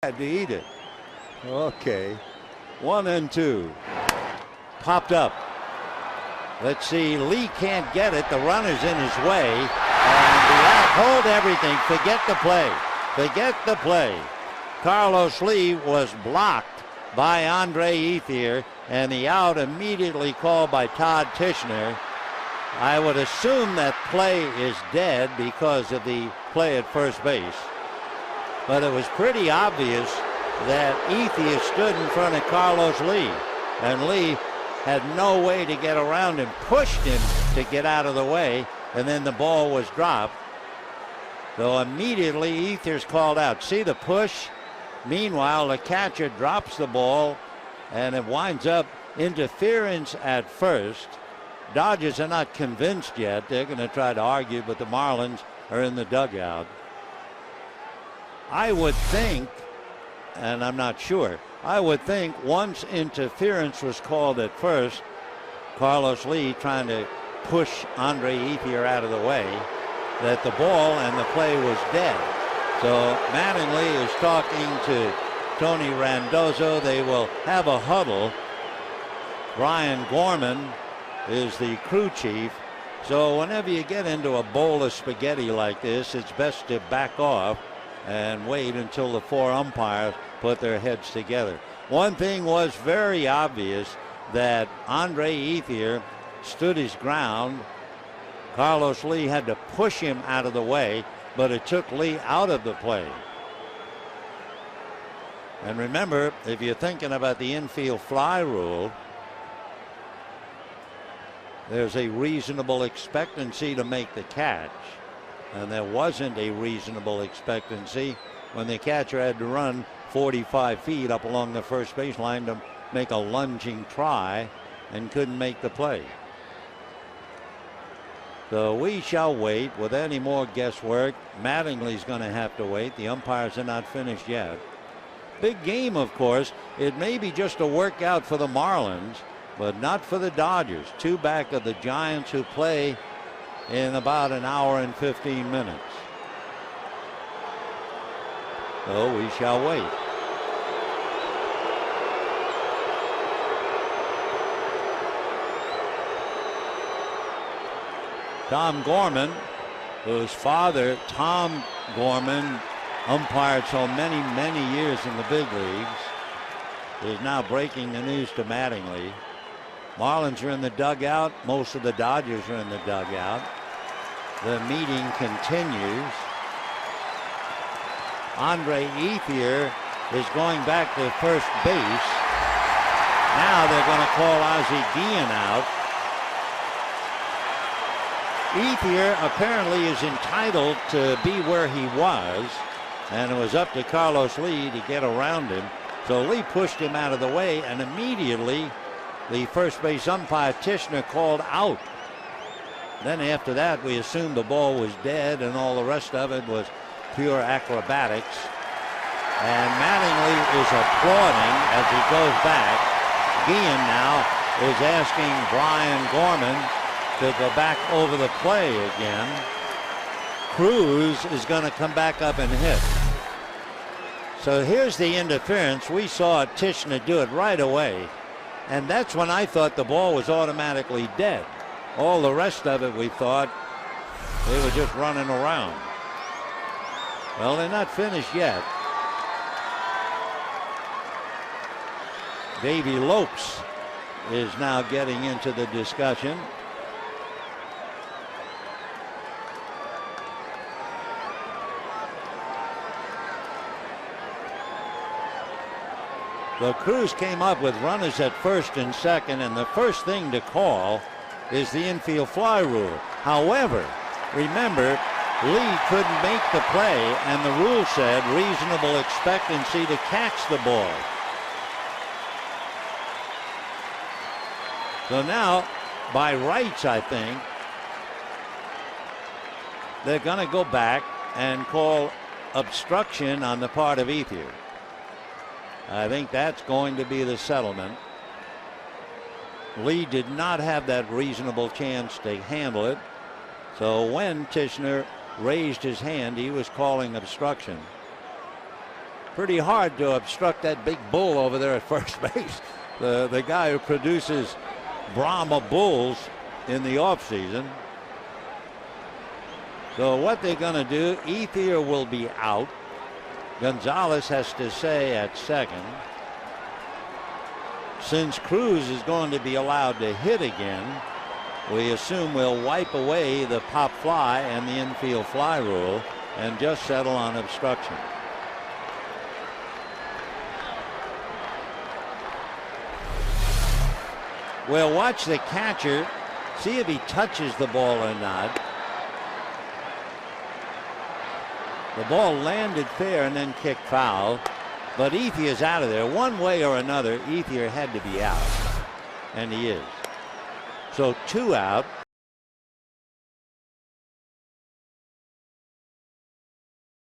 had to eat it. Okay. 1-2. Popped up. Let's see. Lee can't get it. The runner's in his way. And the out. Hold everything. Forget the play. Forget the play. Carlos Lee was blocked by Andre Ethier, and the out immediately called by Todd Tichenor. I would assume that play is dead because of the play at first base. But it was pretty obvious that Ethier stood in front of Carlos Lee, and Lee had no way to get around him, pushed him to get out of the way, and then the ball was dropped. So immediately Ethier's called out. See the push? Meanwhile, the catcher drops the ball, and it winds up interference at first. Dodgers are not convinced yet. They're going to try to argue, but the Marlins are in the dugout. I would think, and I'm not sure, I would think once interference was called at first, Carlos Lee trying to push Andre Ethier out of the way, that the ball and the play was dead. So Mattingly is talking to Tony Randazzo. They will have a huddle. Brian Gorman is the crew chief. So whenever you get into a bowl of spaghetti like this, it's best to back off and wait until the four umpires put their heads together. One thing was very obvious, that Andre Ethier stood his ground. Carlos Lee had to push him out of the way, but it took Lee out of the play. And remember, if you're thinking about the infield fly rule, there's a reasonable expectancy to make the catch. And there wasn't a reasonable expectancy when the catcher had to run 45 feet up along the first baseline to make a lunging try and couldn't make the play. So we shall wait with any more guesswork. Mattingly's going to have to wait. The umpires are not finished yet. Big game, of course. It may be just a workout for the Marlins, but not for the Dodgers. Two back of the Giants, who play in about an hour and 15 minutes. So we shall wait. Tom Gorman, whose father, Tom Gorman, umpired so many years in the big leagues, is now breaking the news to Mattingly. Marlins are in the dugout. Most of the Dodgers are in the dugout. The meeting continues. Andre Ethier is going back to first base. Now they're going to call Ozzie Guillen out. Ethier apparently is entitled to be where he was, and it was up to Carlos Lee to get around him. So Lee pushed him out of the way, and immediately the first base umpire Tichenor called out. Then after that, we assumed the ball was dead, and all the rest of it was pure acrobatics. And Mattingly is applauding as he goes back. Guillen now is asking Brian Gorman to go back over the play again. Cruz is going to come back up and hit. So here's the interference. We saw Tichenor do it right away, and that's when I thought the ball was automatically dead. All the rest of it, we thought they were just running around. Well, they're not finished yet. Davey Lopes is now getting into the discussion. The Cruz came up with runners at first and second, and the first thing to call is the infield fly rule. However, remember, Lee couldn't make the play, and the rule said reasonable expectancy to catch the ball. So now, by rights, I think, they're going to go back and call obstruction on the part of Ethier. I think that's going to be the settlement. Lee did not have that reasonable chance to handle it. So when Tichenor raised his hand, he was calling obstruction. pretty hard to obstruct that big bull over there at first base. The guy who produces Brahma bulls in the offseason. So what they're going to do, Ethier will be out. Gonzalez has to stay at second. Since Cruz is going to be allowed to hit again, we assume we'll wipe away the pop fly and the infield fly rule and just settle on obstruction. We'll watch the catcher, see if he touches the ball or not. The ball landed fair and then kicked foul, but Ethier's out of there. One way or another, Ethier had to be out, and he is. So 2 out.